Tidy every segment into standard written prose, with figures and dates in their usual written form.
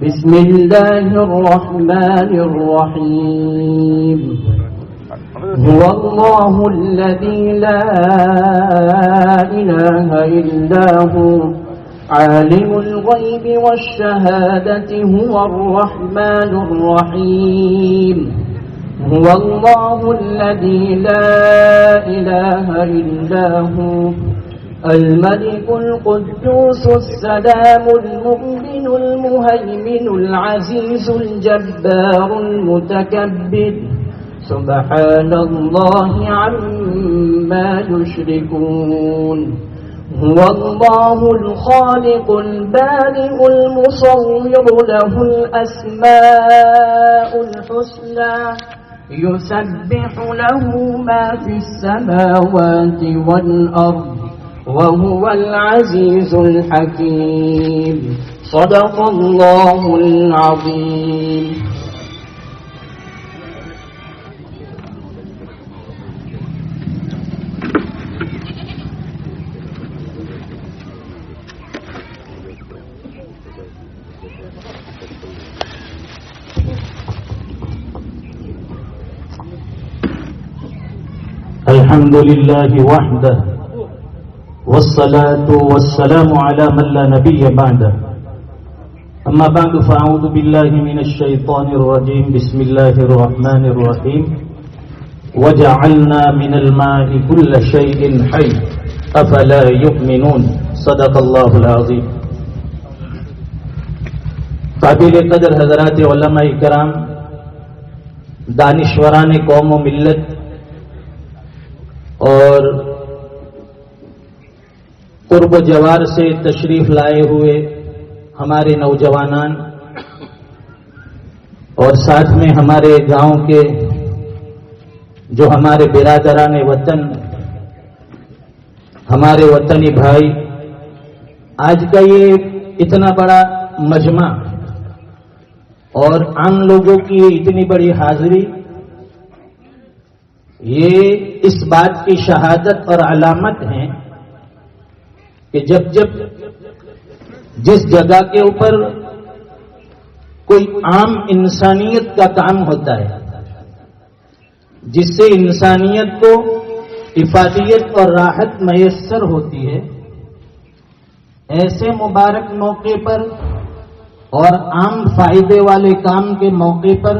بسم الله الرحمن الرحيم. هو الله الذي لا إله إلا هو عالم الغيب والشهادة هو الرحمن الرحيم. هو الله الذي لا إله إلا هو الملك القدوس السلام المؤمن المهيمن العزيز الجبار المتكبر سبحان الله عما يشركون. هو الله الخالق البارئ المصور له الأسماء الحسنى يسبح له ما في السماوات والأرض وهو العزيز الحكيم. صدق الله العظيم. الحمد لله وحده والصلاة والسلام على من لا نبي بعده. أما بعد فأعوذ بالله من الشيطان الرجيم. بسم الله الرحمن الرحيم. وجعلنا من الماء كل شيء حي أفلا يؤمنون. صدق الله العظيم. قابل قدر حضرات علماء کرام، دانشوران قوم و ملت اور قرب و جوار سے تشریف لائے ہوئے ہمارے نوجوانان اور ساتھ میں ہمارے گاؤں کے جو ہمارے برادران وطن، ہمارے وطنی بھائی، آج کا یہ اتنا بڑا مجمع اور عام لوگوں کی اتنی بڑی حاضری، یہ اس بات کی شہادت اور علامت ہے کہ جب جس جگہ کے اوپر کوئی عام انسانیت کا کام ہوتا ہے، جس سے انسانیت کو افادیت اور راحت میسر ہوتی ہے، ایسے مبارک موقع پر اور عام فائدے والے کام کے موقع پر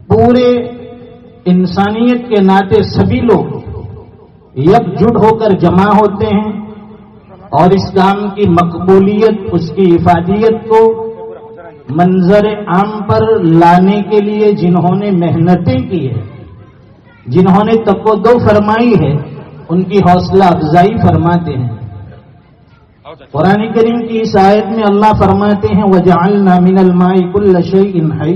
پورے انسانیت کے ناطے سبھی لوگ یکجٹ ہو کر جمع ہوتے ہیں اور اس کام کی مقبولیت، اس کی افادیت کو منظر عام پر لانے کے لیے جنہوں نے محنتیں کی ہے، جنہوں نے تقویٰ فرمائی ہے، ان کی حوصلہ افزائی فرماتے ہیں. قرآن کریم کی اس آیت میں اللہ فرماتے ہیں وَجَعَلْنَا مِنَ الْمَاءِ كُلَّ شَيْءٍ حَيٍّ.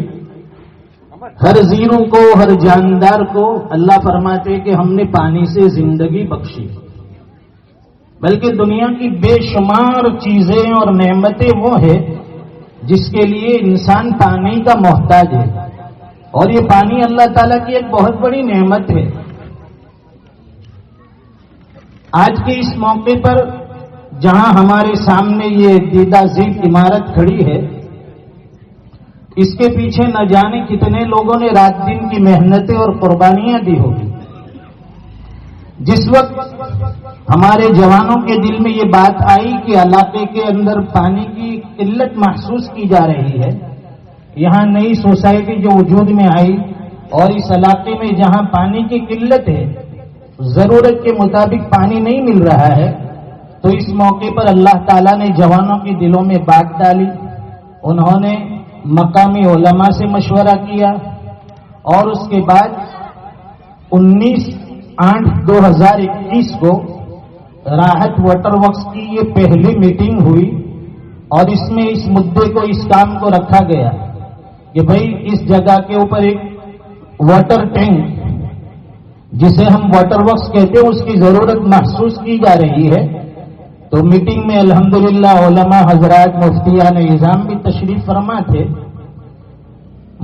ہر زیروں کو، ہر جاندار کو اللہ فرماتے ہیں کہ ہم نے پانی سے زندگی بخشی. بلکہ دنیا کی بے شمار چیزیں اور نعمتیں وہ ہے جس کے لیے انسان پانی کا محتاج ہے، اور یہ پانی اللہ تعالیٰ کی ایک بہت بڑی نعمت ہے. آج کے اس موقع پر جہاں ہمارے سامنے یہ دیدہ زیب عمارت کھڑی ہے، اس کے پیچھے نہ جانے کتنے لوگوں نے رات دن کی محنتیں اور قربانیاں دی ہوگی. جس وقت ہمارے جوانوں کے دل میں یہ بات آئی کہ علاقے کے اندر پانی کی قلت محسوس کی جا رہی ہے، یہاں نئی سوسائٹی جو وجود میں آئی اور اس علاقے میں جہاں پانی کی قلت ہے، ضرورت کے مطابق پانی نہیں مل رہا ہے، تو اس موقع پر اللہ تعالیٰ نے جوانوں کے دلوں میں بات ڈالی. انہوں نے مقامی علماء سے مشورہ کیا اور اس کے بعد 19/8/2021 کو راحت واٹر ورکس کی یہ پہلی میٹنگ ہوئی اور اس میں اس مدعے کو، اس کام کو رکھا گیا کہ بھئی اس جگہ کے اوپر ایک واٹر ٹینک جسے ہم واٹر ورکس کہتے ہیں اس کی ضرورت محسوس کی جا رہی ہے. تو میٹنگ میں الحمدللہ علماء حضرات، مفتیان نظام بھی تشریف فرما تھے.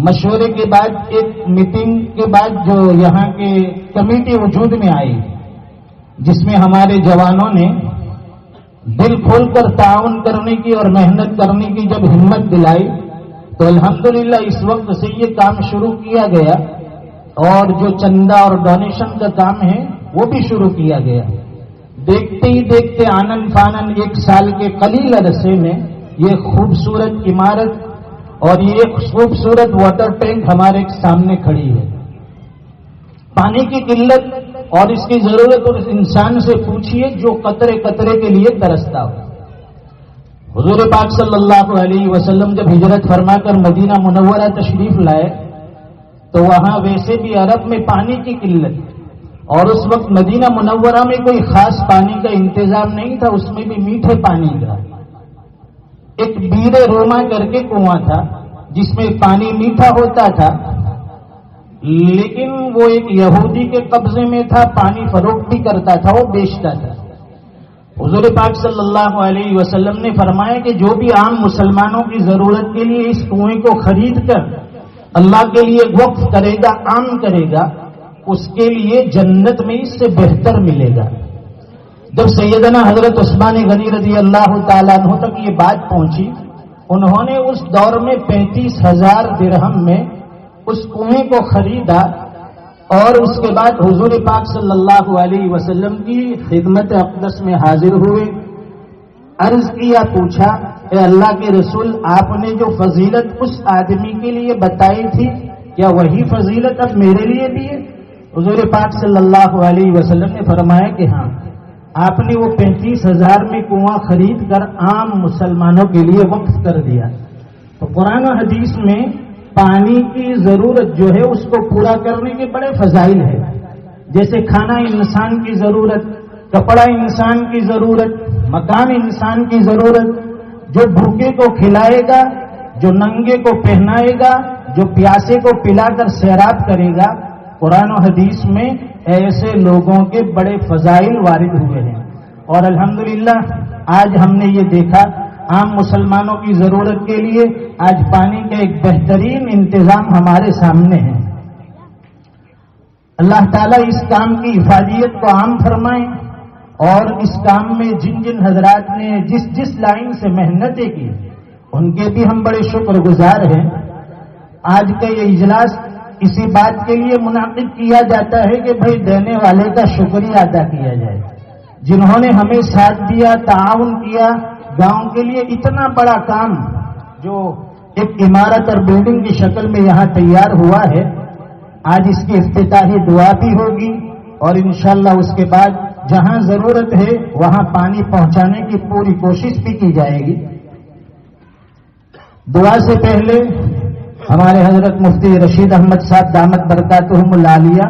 مشورے کے بعد ایک میٹنگ کے بعد جو یہاں کے کمیٹی وجود میں آئی، جس میں ہمارے جوانوں نے دل کھول کر تعاون کرنے کی اور محنت کرنے کی جب ہمت دلائی تو الحمدللہ اس وقت سے یہ کام شروع کیا گیا، اور جو چندہ اور ڈونیشن کا کام ہے وہ بھی شروع کیا گیا۔ دیکھتے ہی دیکھتے آنن فانن 1 سال کے قلیل عرصے میں یہ خوبصورت عمارت اور یہ خوبصورت واٹر ٹینک ہمارے سامنے کھڑی ہے۔ پانی کی قلت اور اس کی ضرورت اور اس انسان سے پوچھیے جو قطرے قطرے کے لیے ترستا ہو۔ حضور پاک صلی اللہ علیہ وسلم جب ہجرت فرما کر مدینہ منورہ تشریف لائے تو وہاں ویسے بھی عرب میں پانی کی قلت، اور اس وقت مدینہ منورہ میں کوئی خاص پانی کا انتظام نہیں تھا، اس میں بھی میٹھے پانی کا ایک بیر روما کر کے کنواں تھا جس میں پانی میٹھا ہوتا تھا، لیکن وہ ایک یہودی کے قبضے میں تھا، پانی فروخت بھی کرتا تھا، وہ بیچتا تھا۔ حضور پاک صلی اللہ علیہ وسلم نے فرمایا کہ جو بھی عام مسلمانوں کی ضرورت کے لیے اس کنویں کو خرید کر اللہ کے لیے وقف کرے گا، عام کرے گا، اس کے لیے جنت میں اس سے بہتر ملے گا۔ جب سیدنا حضرت عثمان غنی رضی اللہ تعالیٰ عنہ تک یہ بات پہنچی، انہوں نے اس دور میں 35,000 درہم میں اس کنویں کو خریدا، اور اس کے بعد حضور پاک صلی اللہ علیہ وسلم کی خدمت اقدس میں حاضر ہوئے، عرض کیا، پوچھا، اے اللہ کے رسول، آپ نے جو فضیلت اس آدمی کے لیے بتائی تھی کیا وہی فضیلت اب میرے لیے بھی ہے؟ حضور پاک صلی اللہ علیہ وسلم نے فرمایا کہ ہاں، آپ نے وہ 35,000 میں کنواں خرید کر عام مسلمانوں کے لیے وقف کر دیا۔ تو قرآن و حدیث میں پانی کی ضرورت جو ہے اس کو پورا کرنے کے بڑے فضائل ہے، جیسے کھانا انسان کی ضرورت، کپڑا انسان کی ضرورت، مکان انسان کی ضرورت، جو بھوکے کو کھلائے گا، جو ننگے کو پہنائے گا، جو پیاسے کو پلا کر سیراب کرے گا، قرآن و حدیث میں ایسے لوگوں کے بڑے فضائل وارد ہوئے ہیں۔ اور الحمدللہ آج ہم نے یہ دیکھا، عام مسلمانوں کی ضرورت کے لیے آج پانی کا ایک بہترین انتظام ہمارے سامنے ہے۔ اللہ تعالیٰ اس کام کی افادیت کو عام فرمائیں، اور اس کام میں جن جن حضرات نے جس لائن سے محنتیں کی ان کے بھی ہم بڑے شکر گزار ہیں۔ آج کا یہ اجلاس اسی بات کے لیے منعقد کیا جاتا ہے کہ بھئی دینے والے کا شکریہ ادا کیا جائے، جنہوں نے ہمیں ساتھ دیا، تعاون کیا، گاؤں کے لیے اتنا بڑا کام جو ایک عمارت اور بلڈنگ کی شکل میں یہاں تیار ہوا ہے، آج اس کی افتتاحی دعا بھی ہوگی، اور انشاءاللہ اس کے بعد جہاں ضرورت ہے وہاں پانی پہنچانے کی پوری کوشش بھی کی جائے گی۔ دعا سے پہلے ہمارے حضرت مفتی رشید احمد صاحب دامت برکاتہم العالیہ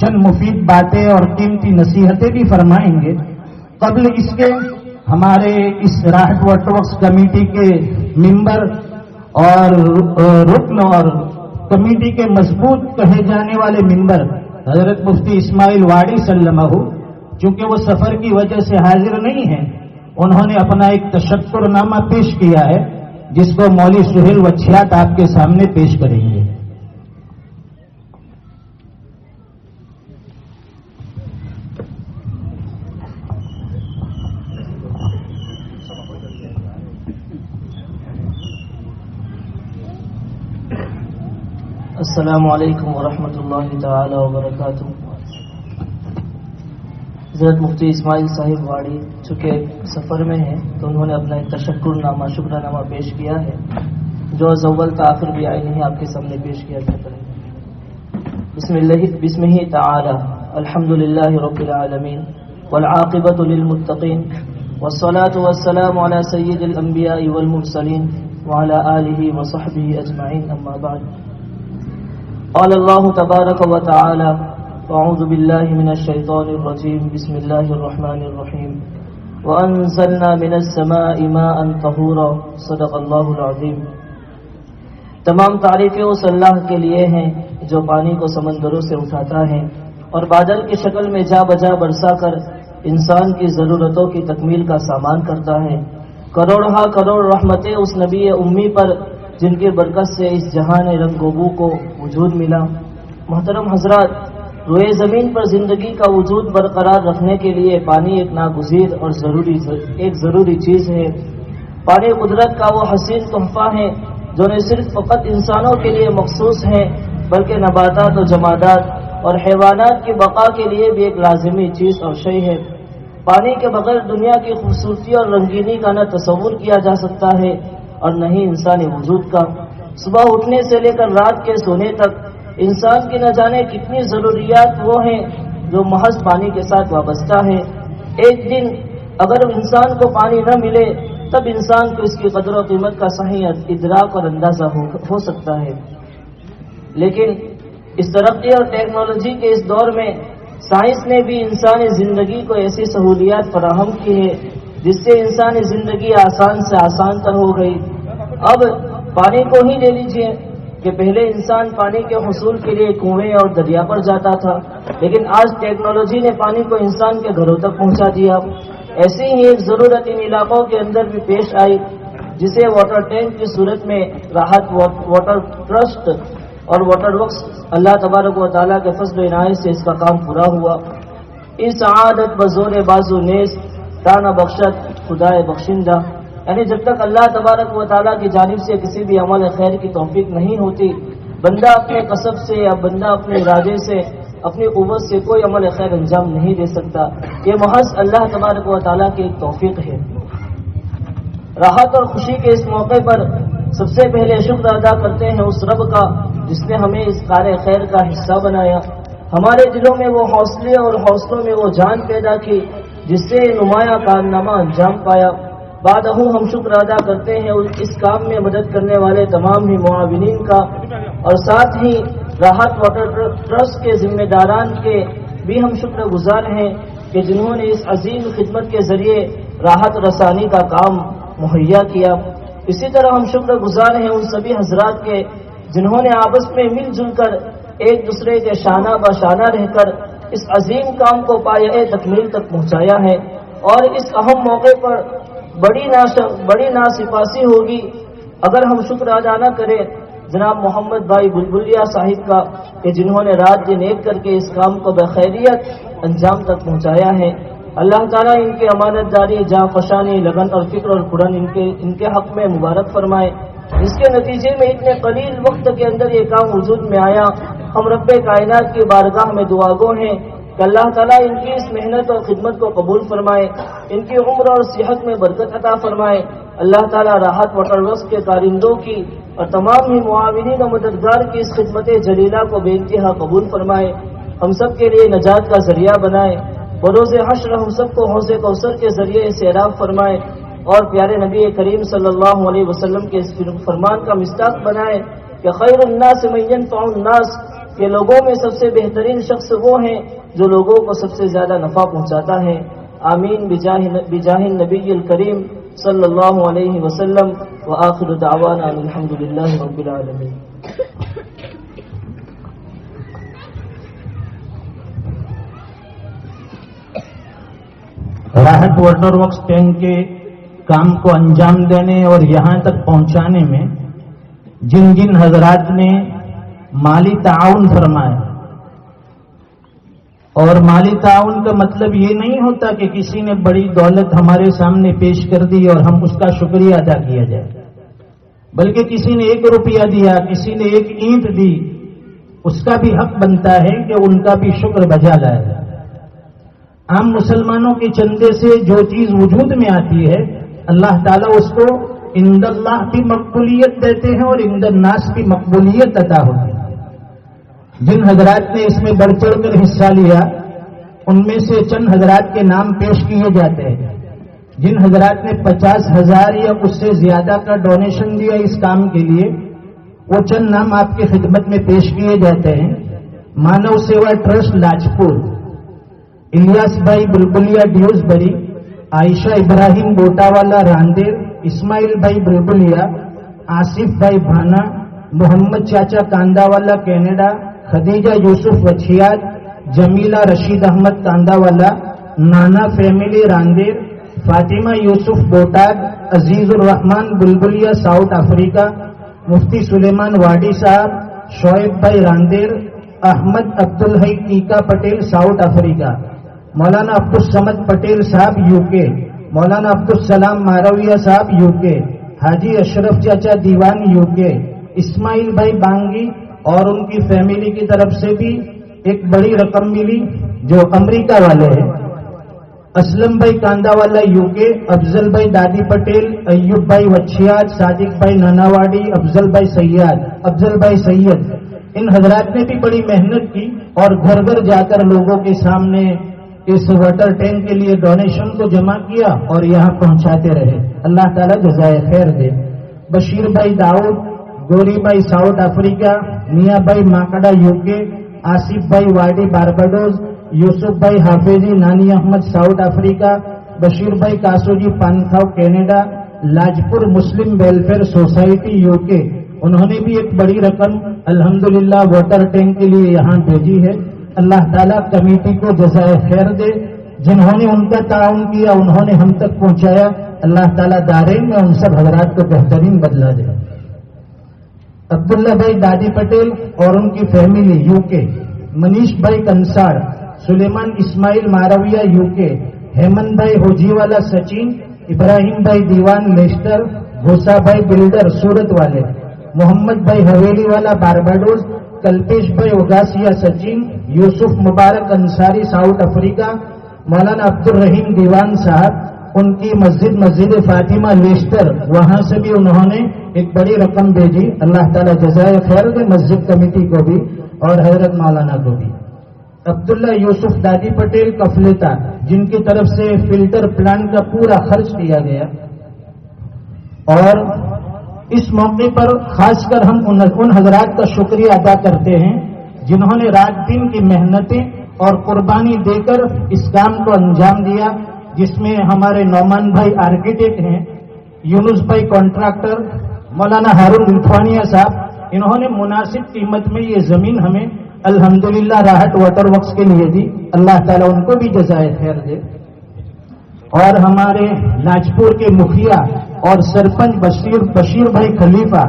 چند مفید باتیں اور قیمتی نصیحتیں بھی فرمائیں گے۔ قبل اس کے ہمارے اس راحت واٹر ورکس کمیٹی کے ممبر اور رکن اور کمیٹی کے مضبوط کہے جانے والے ممبر حضرت مفتی اسماعیل واڑی سلمہ، چونکہ وہ سفر کی وجہ سے حاضر نہیں ہیں، انہوں نے اپنا ایک تشکر نامہ پیش کیا ہے جس کو مولوی سہیل وچھیات آپ کے سامنے پیش کریں گے۔ السلام علیکم ورحمۃ اللہ تعالی وبرکاتہ۔ حضرت مفتی اسماعیل صاحب واڑی چونکہ سفر میں ہیں تو انہوں نے اپنا ایک تشکر نامہ، شکرہ نامہ پیش کیا ہے، جو از اول تاخر بھی آئی نہیں آپ کے سامنے پیش کیا جاتا ہے۔ بسم ہی تعالی، الحمد للہ رب العالمین، والعاقبۃ للمتقین، والصلاة والسلام علی سید الانبیاء والمرسلین، وعلی آلہ وصحبہ اجمعین، اما بعد۔ قال اللہ تبارک و تعالی، اعوذ باللہ من الشیطان الرجیم، بسم اللہ الرحمن الرحیم، وانزلنا من السماء ماء طہورا، صدق اللہ العظیم۔ تمام تعریفیں اس اللہ کے لیے ہیں جو پانی کو سمندروں سے اٹھاتا ہے اور بادل کی شکل میں جا بجا برسا کر انسان کی ضرورتوں کی تکمیل کا سامان کرتا ہے۔ کروڑہا کروڑ رحمتیں اس نبی امی پر جن کی برکت سے اس جہان رنگ و بو کو وجود ملا۔ محترم حضرات، روئے زمین پر زندگی کا وجود برقرار رکھنے کے لیے پانی ایک ناگزیر اور ضروری چیز ہے۔ پانی قدرت کا وہ حسین تحفہ ہے جو نہ صرف فقط انسانوں کے لیے مخصوص ہے بلکہ نباتات و جمادات اور حیوانات کی بقا کے لیے بھی ایک لازمی چیز اور شے ہے۔ پانی کے بغیر دنیا کی خوبصورتی اور رنگینی کا نہ تصور کیا جا سکتا ہے اور نہ ہی انسانی وجود کا۔ صبح اٹھنے سے لے کر رات کے سونے تک انسان کی نہ جانے کتنی ضروریات وہ ہیں جو محض پانی کے ساتھ وابستہ ہے۔ ایک دن اگر انسان کو پانی نہ ملے تب انسان کو اس کی قدر و قیمت کا صحیح ادراک اور اندازہ ہو سکتا ہے۔ لیکن اس ترقی اور ٹیکنالوجی کے اس دور میں سائنس نے بھی انسانی زندگی کو ایسی سہولیات فراہم کی ہے جس سے انسانی زندگی آسان سے آسان تر ہو گئی۔ اب پانی کو ہی لے لیجئے کہ پہلے انسان پانی کے حصول کے لیے کنویں اور دریا پر جاتا تھا، لیکن آج ٹیکنالوجی نے پانی کو انسان کے گھروں تک پہنچا دیا۔ ایسی ہی ایک ضرورت ان علاقوں کے اندر بھی پیش آئی جسے واٹر ٹینک کی صورت میں راحت واٹر ٹرسٹ اور واٹر ورکس اللہ تبارک و تعالیٰ کے فضل و عنایت سے اس کا کام پورا ہوا۔ اس عادت بزور بازو نیز تانا بخشت خدائے بخشندہ، یعنی جب تک اللہ تبارک و تعالیٰ کی جانب سے کسی بھی عمل خیر کی توفیق نہیں ہوتی، بندہ اپنے کسب سے یا بندہ اپنے ارادے سے اپنی قوت سے کوئی عمل خیر انجام نہیں دے سکتا۔ یہ محض اللہ تبارک و تعالیٰ کی ایک توفیق ہے۔ راحت اور خوشی کے اس موقع پر سب سے پہلے شکر ادا کرتے ہیں اس رب کا جس نے ہمیں اس کار خیر کا حصہ بنایا، ہمارے دلوں میں وہ حوصلے اور حوصلوں میں وہ جان پیدا کی جس سے نمایاں کارنامہ انجام پایا۔ بعد ہم شکر ادا کرتے ہیں اس کام میں مدد کرنے والے تمام ہی معاونین کا، اور ساتھ ہی راحت واٹر ٹرسٹ کے ذمہ داران کے بھی ہم شکر گزار ہیں کہ جنہوں نے اس عظیم خدمت کے ذریعے راحت رسانی کا کام مہیا کیا۔ اسی طرح ہم شکر گزار ہیں ان سبھی حضرات کے جنہوں نے آپس میں مل جل کر ایک دوسرے کے شانہ بہ شانہ رہ کر اس عظیم کام کو پایۂ تکمیل تک پہنچایا ہے، اور اس اہم موقع پر بڑی ناسپاسی ہوگی اگر ہم شکر ادا نہ کریں جناب محمد بھائی بلبلیا صاحب کا کہ جنہوں نے رات دن ایک کر کے اس کام کو بخیریت انجام تک پہنچایا ہے۔ اللہ تعالیٰ ان کے امانت داری، جاں فشانی، لگن اور فکر اور پھرن ان کے حق میں مبارک فرمائے۔ اس کے نتیجے میں اتنے قلیل وقت کے اندر یہ کام وجود میں آیا۔ ہم رب کائنات کی بارگاہ میں دعا گو ہیں کہ اللہ تعالیٰ ان کی اس محنت اور خدمت کو قبول فرمائے، ان کی عمر اور صحت میں برکت عطا فرمائے۔ اللہ تعالیٰ راحت واٹر ورکس کے کارندوں کی اور تمام ہی معاونین و مددگار کی اس خدمت جلیلہ کو بے انتہا قبول فرمائے، ہم سب کے لیے نجات کا ذریعہ بنائے، بروز حشر ہم سب کو حوض کوثر کے ذریعے سیراب فرمائے، اور پیارے نبی کریم صلی اللہ علیہ وسلم کے اس فرمان کا مصداق بنائے کہ خیر الناس من ينفع الناس، کہ لوگوں میں سب سے بہترین شخص وہ ہیں جو لوگوں کو سب سے زیادہ نفع پہنچاتا ہے۔ آمین بجاہ النبی الکریم صلی اللہ علیہ وسلم، وآخر دعوانا الحمد للہ رب العالمین۔ راحت واٹر ورکس ٹینک کے کام کو انجام دینے اور یہاں تک پہنچانے میں جن جن حضرات نے مالی تعاون فرمایا، اور مالی تعاون کا مطلب یہ نہیں ہوتا کہ کسی نے بڑی دولت ہمارے سامنے پیش کر دی اور ہم اس کا شکریہ ادا کیا جائے، بلکہ کسی نے 1 روپیہ دیا، کسی نے 1 اینٹ دی، اس کا بھی حق بنتا ہے کہ ان کا بھی شکر بجا لائے۔ عام مسلمانوں کے چندے سے جو چیز وجود میں آتی ہے اللہ تعالیٰ اس کو عند اللہ بھی مقبولیت دیتے ہیں اور عند الناس بھی مقبولیت عطا ہوتی ہے۔ جن حضرات نے اس میں بڑھ چڑھ کر حصہ لیا ان میں سے چند حضرات کے نام پیش کیے جاتے ہیں۔ جن حضرات نے 50,000 یا اس سے زیادہ کا ڈونیشن دیا اس کام کے لیے، وہ چند نام آپ کی خدمت میں پیش کیے جاتے ہیں۔ مانو سیوا ٹرسٹ لاجپور، الیاس بھائی بلبلیا ڈیوزبری، عائشہ ابراہیم گوٹا والا راندیر، اسماعیل بھائی بلبلیا، آصف بھائی بھانا، محمد چاچا کاندہ والا کینیڈا، خدیجہ یوسف وچھیات، جمیلہ رشید احمد کاندہ والا، نانا فیملی راندیر، فاطمہ یوسف بوٹاد، عزیز الرحمان بلبلیا ساؤتھ افریقہ، مفتی سلیمان واڈی صاحب، شعیب بھائی راندیر، احمد عبدالحی ٹیکا پٹیل ساؤتھ افریقہ، مولانا عبدالصمد پٹیل صاحب یو کے، مولانا عبدالسلام مارویہ صاحب یو کے، حاجی اشرف چاچا دیوان یو کے، اسماعیل بھائی بانگی اور ان کی فیملی کی طرف سے بھی ایک بڑی رقم ملی جو امریکہ والے ہیں، اسلم بھائی کاندہ والا یو کے، افضل بھائی دادی پٹیل، ایوب بھائی وچھیات، صادق بھائی ناناواڑی، افضل بھائی سید، ان حضرات نے بھی بڑی محنت کی اور گھر گھر جا کر لوگوں کے سامنے اس واٹر ٹینک کے لیے ڈونیشن کو جمع کیا اور یہاں پہنچاتے رہے. اللہ تعالیٰ جزائے خیر دے. بشیر بھائی داؤد، گوری بھائی ساؤتھ افریقہ، میاں بھائی ماکڑا یو کے، آصف بھائی واڈی بارباڈوز، یوسف بھائی حافظی نانی احمد ساؤتھ افریقہ، بشیر بھائی کاسو جی پانکھاؤ کینیڈا، لاجپور مسلم ویلفیئر سوسائٹی یو کے، انہوں نے بھی ایک بڑی رقم الحمدللہ واٹر ٹینک کے لیے یہاں بھیجی ہے. اللہ تعالیٰ کمیٹی کو جزائے خیر دے. جنہوں نے ان کا تعاون کیا انہوں نے ہم تک پہنچایا. اللہ تعالیٰ دارین میں ان سب حضرات کو بہترین بدلہ دے. عبداللہ بھائی دادی پٹیل اور ان کی فیملی یو کے، منیش بھائی کنساڑ، سلیمان اسماعیل مارویہ یو کے، ہیمنت بھائی ہوجی والا سچین، ابراہیم بھائی دیوان لیسٹر، گھوسا بھائی بلڈر سورت والے، محمد بھائی حویلی والا بارباڈوز، کلپیش بھائی اگاسیا سچین، یوسف مبارک انصاری ساؤتھ افریقہ، مولانا عبد الرحیم دیوان صاحب، ان کی مسجد فاطمہ لیسٹر، وہاں سے بھی انہوں نے ایک بڑی رقم بھیجی. اللہ تعالیٰ جزائے خیر دے مسجد کمیٹی کو بھی اور حضرت مولانا کو بھی. عبداللہ یوسف دادی پٹیل کفلیتا، جن کی طرف سے فلٹر پلانٹ کا پورا خرچ کیا گیا، اور اس موقع پر خاص کر ہم ان حضرات کا شکریہ ادا کرتے ہیں جنہوں نے رات دن کی محنتیں اور قربانی دے کر اس کام کو انجام دیا، جس میں ہمارے نعمان بھائی آرکیٹیکٹ ہیں، یونس بھائی کانٹریکٹر، مولانا ہارون الفانیہ صاحب، انہوں نے مناسب قیمت میں یہ زمین ہمیں الحمدللہ راحت واٹر ورکس کے لیے دی. اللہ تعالیٰ ان کو بھی جزائے خیر دے. اور ہمارے لاجپور کے مکھیا اور سرپنچ بشیر بھائی خلیفہ،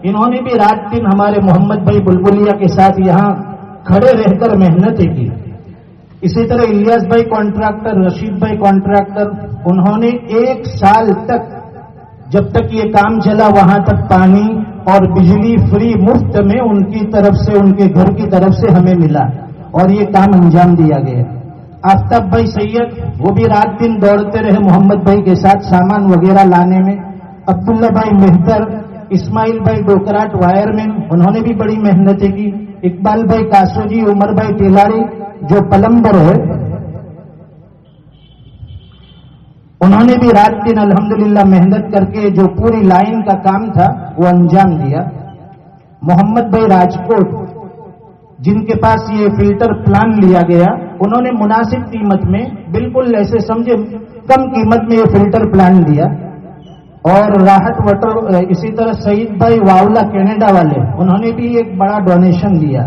انہوں نے بھی رات دن ہمارے محمد بھائی بلبلیا کے ساتھ یہاں کھڑے رہ کر محنتیں کی. اسی طرح الیاس بھائی کانٹریکٹر، رشید بھائی کانٹریکٹر، انہوں نے 1 سال تک جب تک یہ کام چلا وہاں تک پانی اور بجلی فری مفت میں ان کی طرف سے، ان کے گھر کی طرف سے ہمیں ملا اور یہ کام انجام دیا گیا. آفتاب بھائی سید، وہ بھی رات دن دوڑتے رہے محمد بھائی کے ساتھ سامان وغیرہ لانے میں. عبداللہ بھائی مہتر، اسماعیل بھائی ڈوکراٹ وائر مین، انہوں نے بھی بڑی محنتیں کی. اقبال بھائی کاسو جی، عمر بھائی ٹیلاری جو پلمبر ہے، انہوں نے بھی رات دن الحمدللہ محنت کر کے جو پوری لائن کا کام تھا وہ انجام دیا. محمد بھائی راجکوٹ، جن کے پاس یہ فلٹر پلان لیا گیا، انہوں نے مناسب قیمت میں، بالکل ایسے سمجھے کم قیمت میں یہ فلٹر پلان دیا. اور راحت واٹر، اسی طرح سعید بھائی واولا کینیڈا والے، انہوں نے بھی ایک بڑا ڈونیشن دیا.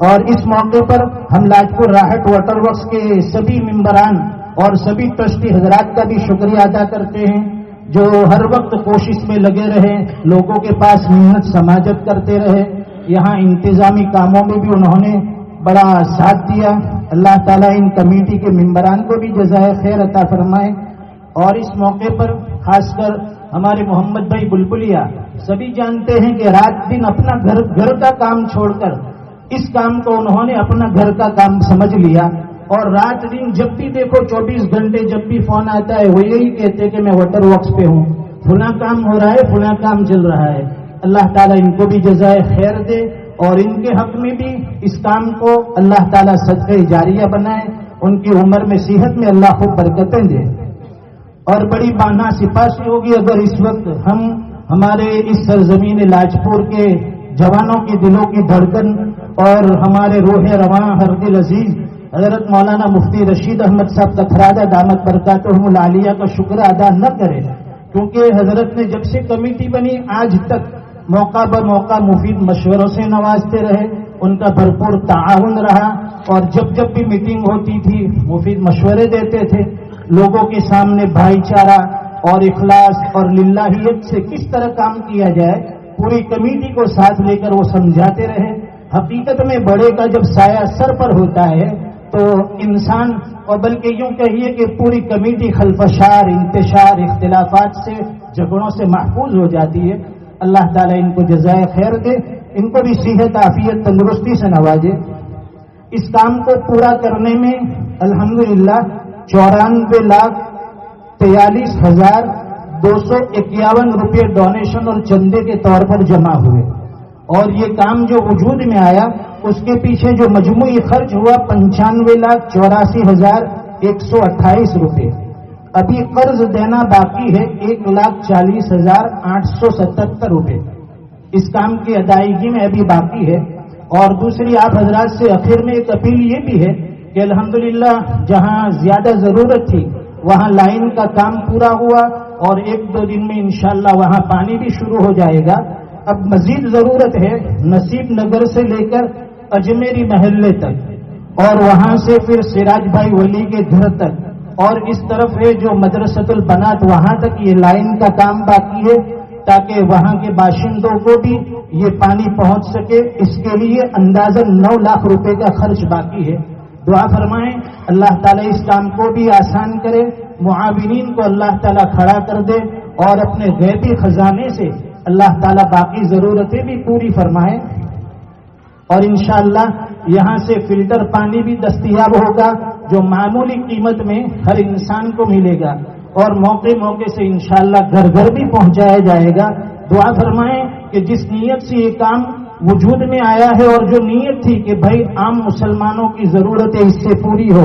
اور اس موقع پر ہم لاجپور راحت واٹر ورکس کے سبھی ممبران اور سبھی ٹرسٹی حضرات کا بھی شکریہ ادا کرتے ہیں جو ہر وقت کوشش میں لگے رہے، لوگوں کے پاس محنت سماجت کرتے رہے. یہاں انتظامی کاموں میں بھی انہوں نے بڑا ساتھ دیا. اللہ تعالیٰ ان کمیٹی کے ممبران کو بھی جزائے خیر عطا فرمائے. اور اس موقع پر خاص کر ہمارے محمد بھائی بلبلیا، سبھی جانتے ہیں کہ رات دن اپنا گھر کا کام چھوڑ کر اس کام کو انہوں نے اپنا گھر کا کام سمجھ لیا. اور رات دن جب بھی دیکھو 24 گھنٹے جب بھی فون آتا ہے وہ یہی کہتے کہ میں واٹر ورکس پہ ہوں، فلاں کام ہو رہا ہے، فلاں کام چل رہا ہے. اللہ تعالیٰ ان کو بھی جزائے خیر دے اور ان کے حق میں بھی اس کام کو اللہ تعالیٰ صدقہ جاریہ بنائے. ان کی عمر میں صحت میں اللہ خوب برکتیں دے. اور بڑی بانا سپاسی ہوگی اگر اس وقت ہم ہمارے اس سرزمین لاجپور کے جوانوں کی دلوں کی دھڑکن اور ہمارے روح رواں ہر دل عزیز حضرت مولانا مفتی رشید احمد صاحب کتھرادہ دامت برکاتہم العالیہ کا شکر ادا نہ کرے، کیونکہ حضرت نے جب سے کمیٹی بنی آج تک موقع بموقع مفید مشوروں سے نوازتے رہے، ان کا بھرپور تعاون رہا. اور جب جب بھی میٹنگ ہوتی تھی مفید مشورے دیتے تھے. لوگوں کے سامنے بھائی چارہ اور اخلاص اور للہیت سے کس طرح کام کیا جائے پوری کمیٹی کو ساتھ لے کر وہ سمجھاتے رہے. حقیقت میں بڑے کا جب سایہ سر پر ہوتا ہے تو انسان، اور بلکہ یوں کہیے کہ پوری کمیٹی خلفشار، انتشار، اختلافات سے، جھگڑوں سے محفوظ ہو جاتی ہے۔ اللہ تعالیٰ ان کو جزائے خیر دے، ان کو بھی صحت، عافیت، تندرستی سے نوازے۔ اس کام کو پورا کرنے میں الحمدللہ 94,43,251 روپے ڈونیشن اور چندے کے طور پر جمع ہوئے، اور یہ کام جو وجود میں آیا اس کے پیچھے جو مجموعی خرچ ہوا 95,84,128 روپے۔ ابھی قرض دینا باقی ہے 1,40,877 روپے، اس کام کی ادائیگی میں ابھی باقی ہے۔ اور دوسری آپ حضرات سے آخر میں ایک اپیل یہ بھی ہے کہ الحمدللہ جہاں زیادہ ضرورت تھی وہاں لائن کا کام پورا ہوا، اور 1-2 دن میں انشاءاللہ وہاں پانی بھی شروع ہو جائے گا۔ اب مزید ضرورت ہے نصیب نگر سے لے کر اجمیری محلے تک، اور وہاں سے پھر سراج بھائی ولی کے گھر تک، اور اس طرف ہے جو مدرسۃ البنات وہاں تک یہ لائن کا کام باقی ہے، تاکہ وہاں کے باشندوں کو بھی یہ پانی پہنچ سکے۔ اس کے لیے اندازاً 9 لاکھ روپے کا خرچ باقی ہے۔ دعا فرمائیں اللہ تعالیٰ اس کام کو بھی آسان کرے، معاونین کو اللہ تعالیٰ کھڑا کر دے، اور اپنے غیبی خزانے سے اللہ تعالیٰ باقی ضرورتیں بھی پوری فرمائے۔ اور انشاءاللہ یہاں سے فلٹر پانی بھی دستیاب ہوگا جو معمولی قیمت میں ہر انسان کو ملے گا، اور موقع موقع سے انشاءاللہ گھر گھر بھی پہنچایا جائے گا۔ دعا فرمائیں کہ جس نیت سے یہ کام وجود میں آیا ہے، اور جو نیت تھی کہ بھائی عام مسلمانوں کی ضرورتیں اس سے پوری ہو،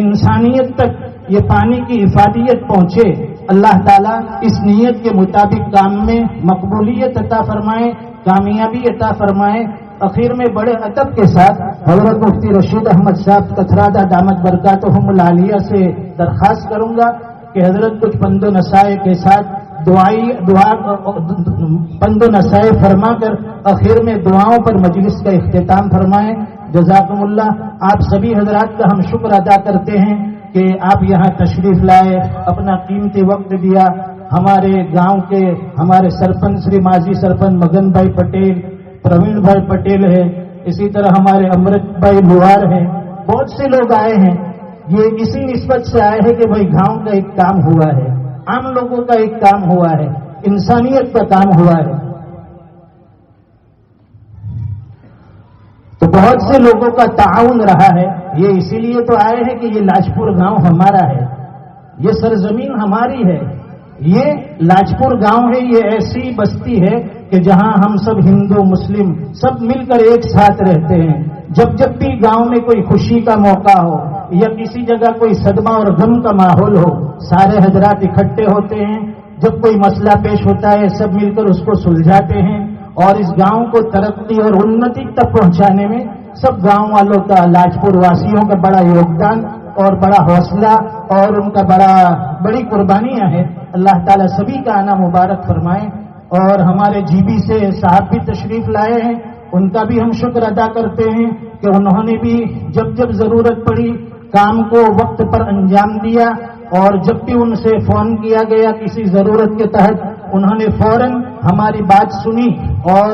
انسانیت تک یہ پانی کی افادیت پہنچے، اللہ تعالیٰ اس نیت کے مطابق کام میں مقبولیت عطا فرمائے، کامیابی عطا فرمائے۔ اخیر میں بڑے ادب کے ساتھ حضرت مفتی رشید احمد صاحب کتھرادہ دامت برکاتہم العالیہ سے درخواست کروں گا کہ حضرت کچھ پند و نصائح کے ساتھ پند و نصائح فرما کر اخیر میں دعاؤں پر مجلس کا اختتام فرمائیں۔ جزاکم اللہ۔ آپ سبھی حضرات کا ہم شکر ادا کرتے ہیں کہ آپ یہاں تشریف لائے، اپنا قیمتی وقت دیا۔ ہمارے گاؤں کے ہمارے سرپنچ شری ماضی سرپنچ مگن بھائی پٹیل، پروین بھائی پٹیل ہے، اسی طرح ہمارے امرت بھائی لوہار ہیں، بہت سے لوگ آئے ہیں۔ یہ اسی نسبت سے آئے ہیں کہ بھائی گاؤں کا ایک کام ہوا ہے، عام لوگوں کا ایک کام ہوا ہے، انسانیت کا کام ہوا ہے۔ تو بہت سے لوگوں کا تعاون رہا ہے۔ یہ اسی لیے تو آئے ہیں کہ یہ لاجپور گاؤں ہمارا ہے، یہ سرزمین ہماری ہے، یہ لاجپور گاؤں ہے، یہ ایسی بستی ہے کہ جہاں ہم سب ہندو مسلم سب مل کر ایک ساتھ رہتے ہیں۔ جب بھی گاؤں میں کوئی خوشی کا موقع ہو یا کسی جگہ کوئی صدمہ اور غم کا ماحول ہو، سارے حضرات اکٹھے ہوتے ہیں۔ جب کوئی مسئلہ پیش ہوتا ہے سب مل کر اس کو سلجھاتے ہیں، اور اس گاؤں کو ترقی اور انتی تک پہنچانے میں سب گاؤں والوں کا، لاجپور واسیوں کا بڑا یوگدان اور بڑا حوصلہ اور ان کا بڑی قربانیاں ہیں۔ اللہ تعالیٰ سبھی کا آنا مبارک فرمائے۔ اور ہمارے جی بی سے صاحب بھی تشریف لائے ہیں، ان کا بھی ہم شکر ادا کرتے ہیں کہ انہوں نے بھی جب ضرورت پڑی کام کو وقت پر انجام دیا، اور جب بھی ان سے فون کیا گیا کسی ضرورت کے تحت انہوں نے فوراً ہماری بات سنی، اور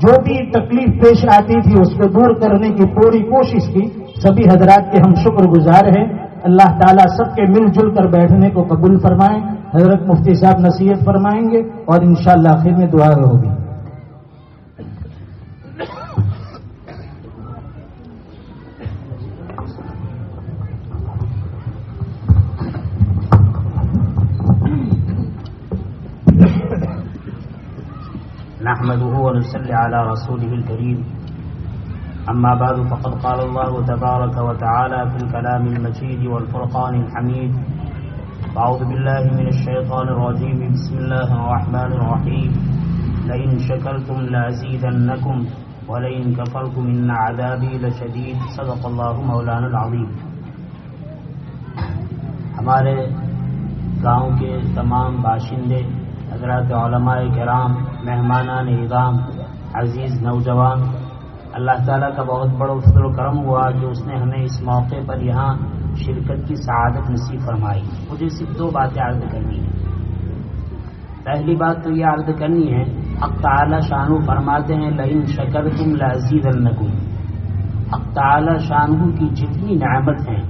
جو بھی تکلیف پیش آتی تھی اس کو دور کرنے کی پوری کوشش کی۔ سبھی حضرات کے ہم شکر گزار ہیں۔ اللہ تعالیٰ سب کے مل جل کر بیٹھنے کو قبول فرمائیں۔ حضرت مفتی صاحب نصیحت فرمائیں گے اور انشاءاللہ آخر میں دعا ہوگی۔ نحمده ونصلي على رسوله الكريم أما بعد فقد قال الله تبارك وتعالى في الكلام المجيد والفرقان الحميد أعوذ بالله من الشيطان الرجيم بسم الله الرحمن الرحيم لئن شكرتم لأزيدنكم ولئن كفرتم إن عذابي لشديد صدق الله مولانا العظيم۔ ہمارے گاؤں کے تمام باشندے، حضرات علماء کرام، مہمانان اعظام، عزیز نوجوان، اللہ تعالیٰ کا بہت بڑا فضل و کرم ہوا کہ اس نے ہمیں اس موقع پر یہاں شرکت کی سعادت نصیب فرمائی۔ مجھے صرف 2 باتیں عرض کرنی ہیں۔ پہلی بات تو یہ عرض کرنی ہے، حق تعالی شانہ فرماتے ہیں لئن شکرتم لازیدنکم. حق تعالی شانہ کی جتنی نعمت ہیں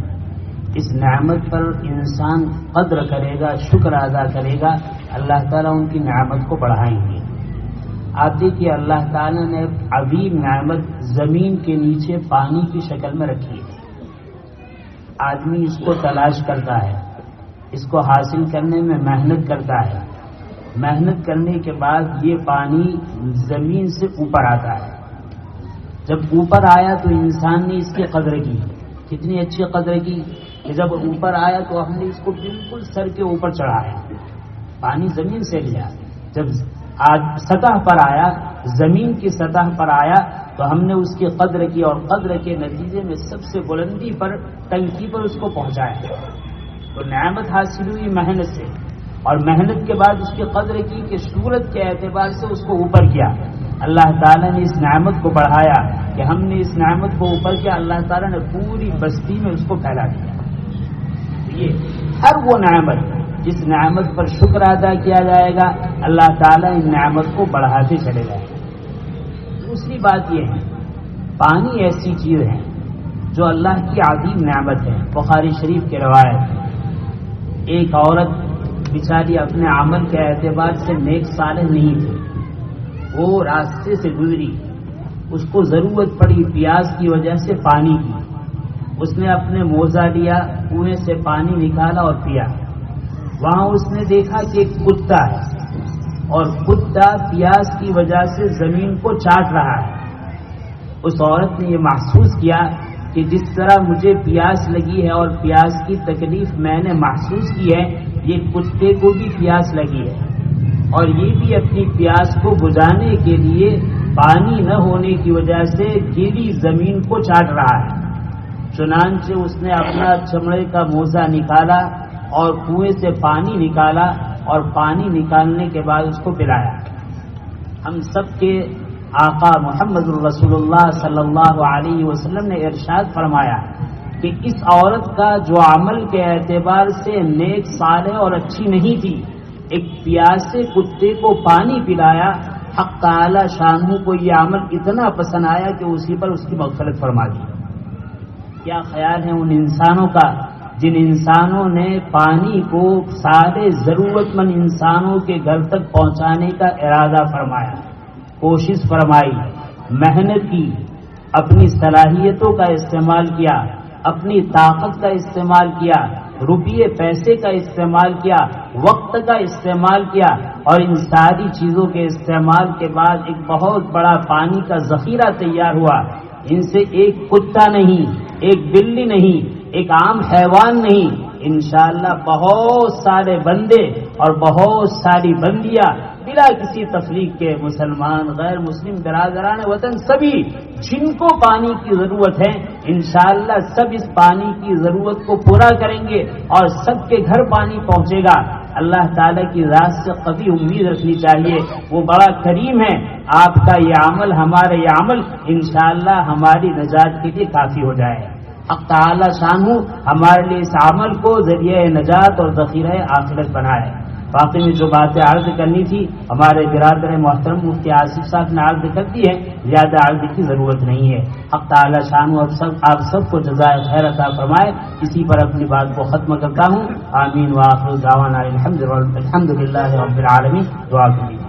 اس نعمت پر انسان قدر کرے گا، شکر ادا کرے گا، اللہ تعالیٰ ان کی نعمت کو بڑھائیں گے. آپ دیکھیے اللہ تعالیٰ نے عظیم نعمت زمین کے نیچے پانی کی شکل میں رکھی ہے. آدمی اس کو تلاش کرتا ہے، اس کو حاصل کرنے میں محنت کرتا ہے. محنت کرنے کے بعد یہ پانی زمین سے اوپر آتا ہے. جب اوپر آیا تو انسان نے اس کی قدر کی. کتنی اچھی قدر کی کہ جب اوپر آیا تو ہم نے اس کو بالکل سر کے اوپر چڑھایا. پانی زمین سے لیا، جب آج سطح پر آیا، زمین کی سطح پر آیا تو ہم نے اس کی قدر کی، اور قدر کے نتیجے میں سب سے بلندی پر، ٹنکی پر اس کو پہنچایا. تو نعمت حاصل ہوئی محنت سے، اور محنت کے بعد اس کی قدر کی کہ صورت کے اعتبار سے اس کو اوپر کیا. اللہ تعالیٰ نے اس نعمت کو بڑھایا کہ ہم نے اس نعمت کو اوپر کیا، اللہ تعالیٰ نے پوری بستی میں اس کو پھیلا دیا. یہ ہر وہ نعمت جس نعمت پر شکر ادا کیا جائے گا اللہ تعالیٰ ان نعمت کو بڑھاتے چلے گئے. دوسری بات یہ ہے پانی ایسی چیز ہے جو اللہ کی عظیم نعمت ہے. بخاری شریف کی روایت ہے، ایک عورت بیچاری اپنے عمل کے اعتبار سے نیک صالح نہیں تھی. وہ راستے سے گزری، اس کو ضرورت پڑی پیاس کی وجہ سے پانی کی. اس نے اپنے موزہ لیا، کنویں سے پانی نکالا اور پیا. وہاں اس نے دیکھا کہ ایک کتا ہے اور کتا پیاس کی وجہ سے زمین کو چاٹ رہا ہے. اس عورت نے یہ محسوس کیا کہ جس طرح مجھے پیاس لگی ہے اور پیاس کی تکلیف میں نے محسوس کی ہے، یہ کتے کو بھی پیاس لگی ہے، اور یہ بھی اپنی پیاس کو بجھانے کے لیے پانی نہ ہونے کی وجہ سے گیلی زمین کو چاٹ رہا ہے. چنانچہ اس نے اپنا چمڑے کا موزہ نکالا اور کنویں سے پانی نکالا، اور پانی نکالنے کے بعد اس کو پلایا. ہم سب کے آقا محمد رسول اللہ صلی اللہ علیہ وسلم نے ارشاد فرمایا کہ اس عورت کا جو عمل کے اعتبار سے نیک صالح اور اچھی نہیں تھی، ایک پیاسے کتے کو پانی پلایا، حق تعالی شانہ کو یہ عمل اتنا پسند آیا کہ اسی پر اس کی مغفرت فرما دی. کیا خیال ہے ان انسانوں کا جن انسانوں نے پانی کو سارے ضرورت مند انسانوں کے گھر تک پہنچانے کا ارادہ فرمایا، کوشش فرمائی، محنت کی، اپنی صلاحیتوں کا استعمال کیا، اپنی طاقت کا استعمال کیا، روپیے پیسے کا استعمال کیا، وقت کا استعمال کیا، اور ان ساری چیزوں کے استعمال کے بعد ایک بہت بڑا پانی کا ذخیرہ تیار ہوا. ان سے ایک کتا نہیں، ایک بلی نہیں، ایک عام حیوان نہیں، انشاءاللہ بہت سارے بندے اور بہت ساری بندیاں بلا کسی تفریق کے، مسلمان غیر مسلم برادران وطن سبھی جن کو پانی کی ضرورت ہے انشاءاللہ سب اس پانی کی ضرورت کو پورا کریں گے اور سب کے گھر پانی پہنچے گا. اللہ تعالیٰ کی ذات سے قطعی امید رکھنی چاہیے، وہ بڑا کریم ہے. آپ کا یہ عمل، ہمارا یہ عمل انشاءاللہ ہماری نجات کے لیے کافی ہو جائے. حق تعالی شانہ ہمارے لیے اس عمل کو ذریعہ نجات اور ذخیرہ آخرت بنائے. باقی میں جو باتیں عرض کرنی تھی ہمارے برادر محترم مفتی آصف صاحب نے عرض کر دی ہے، زیادہ عرض کی ضرورت نہیں ہے. حق تعالی شانہ آپ سب کو جزائے خیر عطا فرمائے. اسی پر اپنی بات کو ختم کرتا ہوں. آمین وآخر دعوانا الحمد للہ رب العالمین. دعا کیجیے.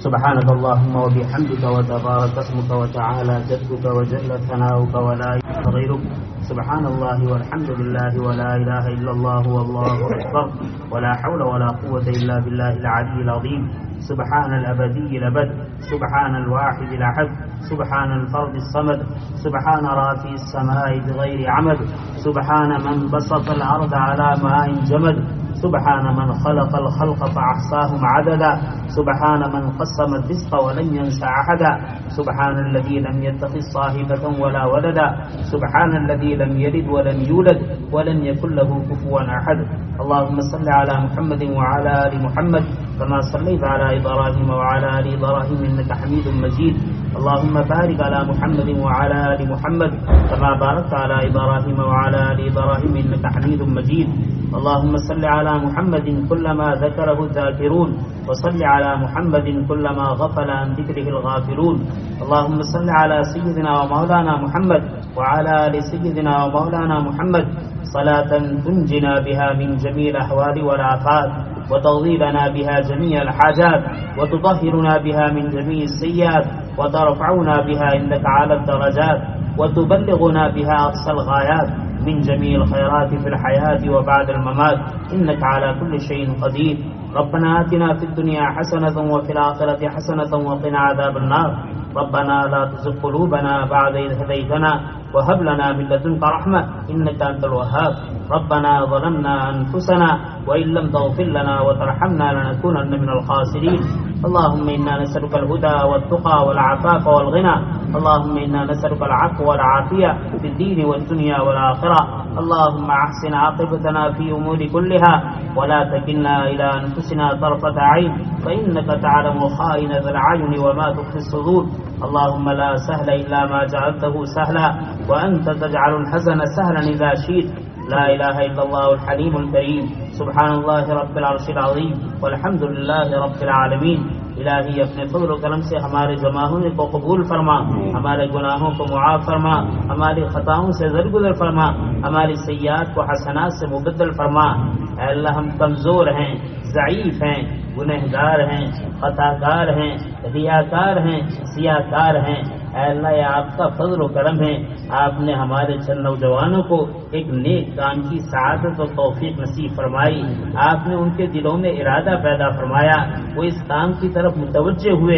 سبحانك اللهم وبحمدك وتبارك اسمك وتعالى جدك وجل ثناؤك ولا إله غيرك. سبحان الله والحمد لله ولا إله إلا الله والله أكبر ولا حول ولا قوة إلا بالله العلي العظيم. سبحان الأبدي الأبد، سبحان الواحد الأحد، سبحان الفرد الصمد، سبحان رافع السماء بغير عمد، سبحان من بسط الأرض على ماء جمد، سبحان من خلق الخلق فأحصاهم عددا، سبحان من قسم الرزق ولم ينس أحدا، سبحان الذي لم يتخذ صاحبة ولا ولدا، سبحان الذي لم يلد ولم يولد ولم يكن له كفوا أحد. اللهم صل على محمد وعلى آل محمد كما صليت على إبراهيم وعلى آل إبراهيم إنك حميد مجيد. اللهم بارك على محمد وعلى آل محمد كما باركت على إبراهيم وعلى آل إبراهيم إنك حميد مجيد. اللهم صل على محمد كلما ذكره الذاكرون وصل على محمد كلما غفل عن ذكره الغافلون. اللهم صل على سيدنا ومولانا محمد وعلى آل سيدنا ومولانا محمد صلاة تنجنا بها من جميع الأحوال والآفات وتقضي لنا بها جميع الحاجات وتطهرنا بها من جميع السيئات وترفعنا بها عندك على الدرجات وتبلغنا بها أقصى الغايات من جميع الخيرات في الحياة وبعد الممات إنك على كل شيء قدير. ربنا آتنا في الدنيا حسنة وفي الآخرة حسنة وقنا عذاب النار. ربنا لا تزغ قلوبنا بعد إذ هديتنا وهب لنا من لدنك رحمة إنك أنت الوهاب. ربنا ظلمنا أنفسنا وإن لم تغفر لنا وترحمنا لنكونن من الخاسرين. اللهم إنا نسألك الهدى والتقى والعفاف والغنى. اللهم إنا نسألك العفو والعافية في الدين والدنيا والآخرة. اللهم أحسن عاقبتنا في أمور كلها ولا تكلنا إلى أنفسنا طرفة عين فإنك تعلم خائنة الأعين وما تخفي الصدور. اللهم لا سهل إلا ما جعلته سهلا وأنت تجعل الحزن سهلا إذا شئت. لا إله إلا الله الحليم الكريم. سبحان الله رب العرش العظيم والحمد لله رب العالمین. الہی اپنے فضل و کرم سے ہمارے جمع ہونے کو قبول فرما، ہمارے گناہوں کو معاف فرما، ہماری خطاؤں سے درگزر فرما، ہماری سیئات کو حسنات سے مبدل فرما۔ اے اللہ ہم کمزور ہیں، ضعیف ہیں، گنہگار ہیں، خطا کار ہیں، ریاکار ہیں، سیاکار ہیں۔ اے اللہ یہ آپ کا فضل و کرم ہے، آپ نے ہمارے چند نوجوانوں کو ایک نیک کام کی سعادت و توفیق نصیب فرمائی، آپ نے ان کے دلوں میں ارادہ پیدا فرمایا، وہ اس کام کی طرف متوجہ ہوئے،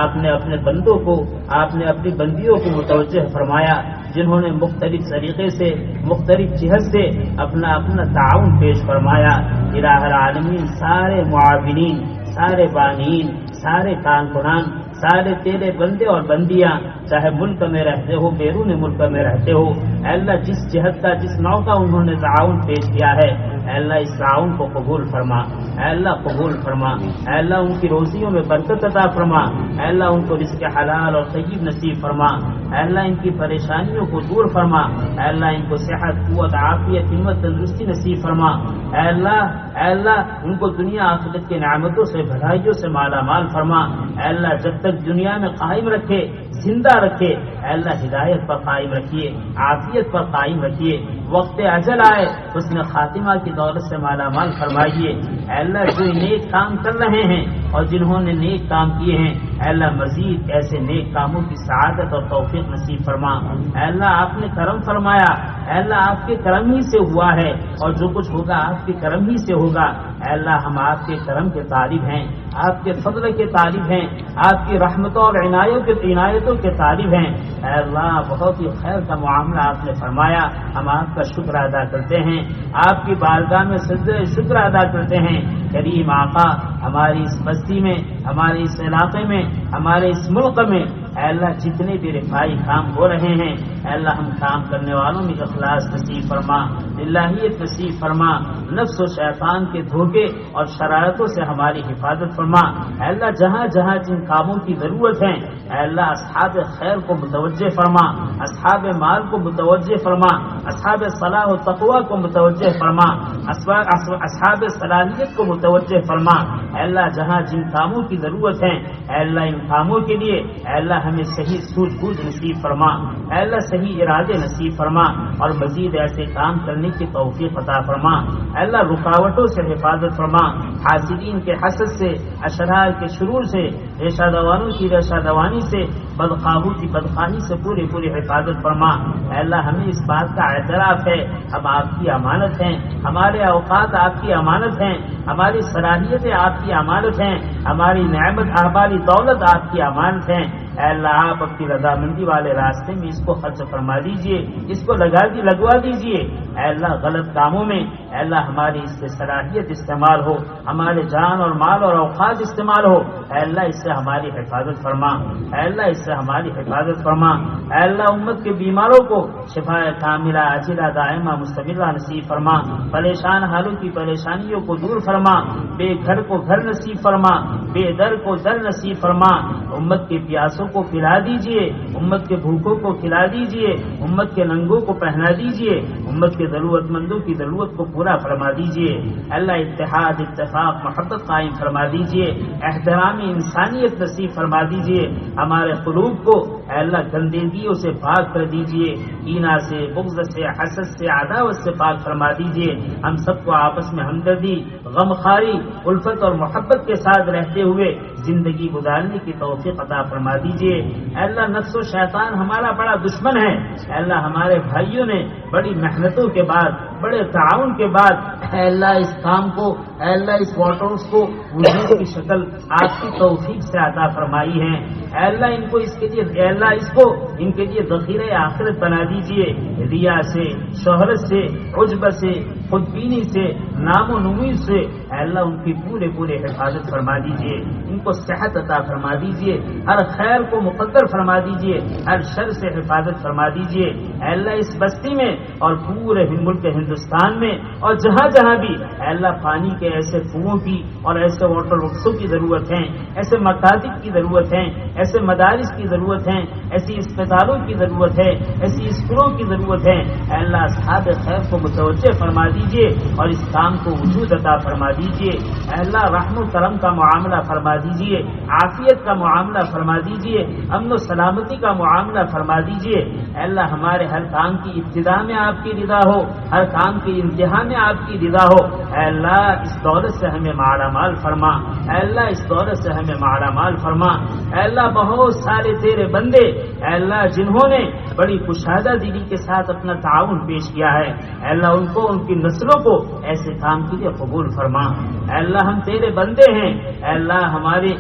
آپ نے اپنے بندوں کو، آپ نے اپنی بندیوں کو متوجہ فرمایا، جنہوں نے مختلف طریقے سے، مختلف جہت سے اپنا تعاون پیش فرمایا۔ الہ العالمین سارے معاونین، سارے بانین، سارے کارکنان، سارے تیرے بندے اور بندیاں، چاہے ملک میں رہتے ہو بیرون ملک میں رہتے ہو، اے اللہ جس جہت کا جس نوع کا انہوں نے تعاون پیش کیا ہے، اے اللہ اس تعاون کو قبول فرما، اے اللہ قبول فرما، اے اللہ ان کی روزیوں میں برکت عطا فرما، اے اللہ ان کو رزق حلال اور طیب نصیب فرما، اے اللہ ان کی پریشانیوں کو دور فرما، اے اللہ ان کو صحت، قوت، عافیت، ہمت، تندرستی نصیب فرما، اے اللہ ان کو دنیا آخرت کے نعمتوں سے، بھلائیوں سے مالا مال فرما، اے اللہ جب تک دنیا میں قائم رکھے، زندہ رکھے، اے اللہ ہدایت پر قائم رکھیے، عافیت پر قائم رکھیے، وقت اجل آئے حسن خاتمہ کی دولت سے مالا مال فرمائیے۔ اے اللہ جو نیک کام کر رہے ہیں اور جنہوں نے نیک کام کیے ہیں، اے اللہ مزید ایسے نیک کاموں کی سعادت اور توفیق نصیب فرما۔ اے اللہ آپ نے کرم فرمایا، اے اللہ آپ کے کرم ہی سے ہوا ہے اور جو کچھ ہوگا آپ کے کرم ہی سے ہوگا۔ اے اللہ ہم آپ کے کرم کے طالب ہیں، آپ کے فضل کے طالب ہیں، آپ کی رحمتوں اور عنایتوں کے طالب ہیں۔ اے اللہ بہت ہی خیر کا معاملہ آپ نے فرمایا، ہم آپ کا شکر ادا کرتے ہیں، آپ کی بارگاہ میں سجدہ شکر ادا کرتے ہیں۔ کریم آقا ہماری اس بستی میں، ہمارے اس علاقے میں، ہمارے اس ملک میں اے اللہ جتنے بھی رفائی کام ہو رہے ہیں، اے اللہ ہم کام کرنے والوں میں اخلاص نصیب فرما، الہیت نصیب فرما، نفس و شیطان کے دھوکے اور شرارتوں سے ہماری حفاظت فرما۔ اے اللہ جہاں جہاں جن کاموں کی ضرورت ہے، اے اللہ اصحاب خیر کو متوجہ فرما، اصحاب مال کو متوجہ فرما، اصحاب صلاح و تقوی کو متوجہ فرما، اصحاب صلاحیت کو متوجہ فرما۔ اے اللہ جہاں جن کاموں کی ضرورت ہے، اے اللہ ان کاموں کے لیے اے اللہ ہمیں صحیح سوجھ بوجھ نصیب فرما، اے اللہ صحیح ارادے نصیب فرما اور مزید ایسے کام کرنے کی توفیق عطا فرما۔ اے اللہ رکاوٹوں سے حفاظت فرما، حاسدین کے حسد سے، اشرار کے شرور سے، ریشہ دوانوں کی ریشہ دوانی سے، بدخواہوں کی بدخواہی سے پوری حفاظت فرما۔ اے اللہ ہمیں اس بات کا اعتراف ہے ہم آپ کی امانت ہیں، ہمارے اوقات آپ کی امانت ہیں، ہماری صلاحیتیں آپ کی امانت ہیں، ہماری نعمت ہماری دولت آپ کی امانت ہیں۔ اے اللہ آپ اپنی رضامندی والے راستے میں اس کو خرچ فرما دیجئے، اس کو لگوا دیجئے۔ اے اللہ غلط کاموں میں اے اللہ ہماری اس سے صلاحیت استعمال ہو، ہمارے جان اور مال اور اوقات استعمال ہو، اے اللہ اس سے ہماری حفاظت فرما، اے اللہ اس سے ہماری حفاظت فرما۔ اے اللہ امت کے بیماروں کو شفا کاملہ عاجلہ دائمہ مستمرہ نصیب فرما، پریشان حالوں کی پریشانیوں کو دور فرما، بے گھر کو گھر نصیب فرما، بے در کو در نصیب فرما، امت کے پیاسوں کو پلا دیجئے، امت کے بھوکوں کو کھلا دیجئے، امت کے ننگوں کو پہنا دیجئے، امت کے ضرورت مندوں کی ضرورت کو پورا فرما دیجئے۔ اللہ اتحاد، اتفاق، محبت قائم فرما دیجئے، احترام انسانیت نصیب فرما دیجئے، ہمارے قلوب کو اے اللہ گندگیوں سے پاک کر دیجئے، کینہ سے، بغض سے، حسد سے، عداوت سے پاک فرما دیجئے، ہم سب کو آپس میں ہمدردی، غمخواری، الفت اور محبت کے ساتھ رہتے ہوئے زندگی گزارنے کی توفیق عطا فرما دیجئے۔ اے اللہ نفس و شیطان ہمارا بڑا دشمن ہے، اے اللہ ہمارے بھائیوں نے بڑی محنتوں کے بعد، بڑے تعاون کے بعد اے اللہ اس کام کو، اے اللہ اس واٹرز کو وجود کی شکل آپ کی توفیق سے عطا فرمائی ہے۔ اے اللہ ان کو اس کے لیے، اے اللہ اس کو ان کے لیے ذخیرہ آخرت بنا دیجئے، ریا سے، شہرت سے، عجب سے، خود بینی سے، نام و نمود سے اے اللہ ان کی پورے حفاظت فرما دیجئے، ان کو صحت عطا فرما دیجئے، ہر خیر کو مقدر فرما دیجئے، ہر شر سے حفاظت فرما دیجئے۔ اے اللہ اس بستی میں اور پورے ملک ہندوستان میں اور جہاں جہاں بھی اے اللہ پانی کے ایسے کنووں کی اور ایسے واٹر ورکسوں کی ضرورت ہے، ایسے مکاتب کی ضرورت ہے، ایسے مدارس کی ضرورت ہے، ایسی اسپتالوں کی ضرورت ہے، ایسی اسکولوں کی ضرورت ہے، اے اللہ اصحاب خیر کو متوجہ فرما دیجئے اور اس کام کو وجود عطا فرما دیجئے۔ اے اللہ رحم و کرم کا معاملہ فرما دیجئے، عافیت کا معاملہ فرما دیجئے، امن و سلامتی کا معاملہ فرما دیجئے۔ اے اللہ ہمارے ہر کام کی ابتدا میں آپ کی رضا ہو، ہر کام کی انتہا میں آپ کی رضا ہو۔ اے اللہ اس دولت سے ہمیں مالا مال فرما، اے اللہ اس دولت سے ہمیں مالا مال فرما۔ اے اللہ بہت سارے تیرے بندے اے اللہ جنہوں نے بڑی کشادہ دلی کے ساتھ اپنا تعاون پیش کیا ہے، اے اللہ ان کو، ان کی نسلوں کو ایسے کام کے لیے قبول فرما۔ اے اللہ ہم تیرے بندے ہیں، اے اللہ ہماری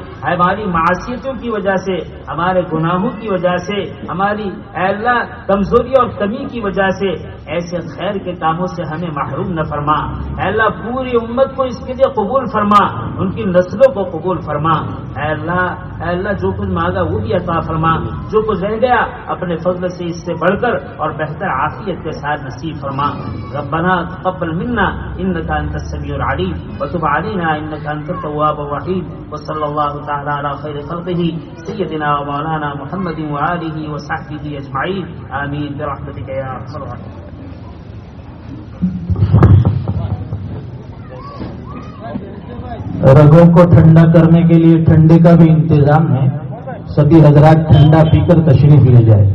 معصیتوں کی وجہ سے، ہمارے گناہوں کی وجہ سے، ہماری اے اللہ کمزوری اور کمی کی وجہ سے ایسے خیر کے کاموں سے ہمیں محروم نہ فرما۔ اے اللہ پوری امت کو اس کے لیے قبول فرما، ان کی نسلوں کو قبول فرما۔ اے اللہ جو کچھ مانگا وہ بھی عطا فرما، جو کچھ رہ گیا اپنے فضل سے اس سے بڑھ کر اور بہتر عافیت کے ساتھ نصیب فرما۔ ربنا تقبل منا انك انت السميع العليم وتب علينا انك انت التواب الرحيم وصلى الله تعالى على خير خلقه سيدنا ومولانا محمد وآله وصحبه اجمعين آمين برحمتك يا ارحم الراحمين۔ رگوں کو ٹھنڈا کرنے کے لیے ٹھنڈے کا بھی انتظام ہے، سبھی حضرات ٹھنڈا پی کر تشریف لے جائے۔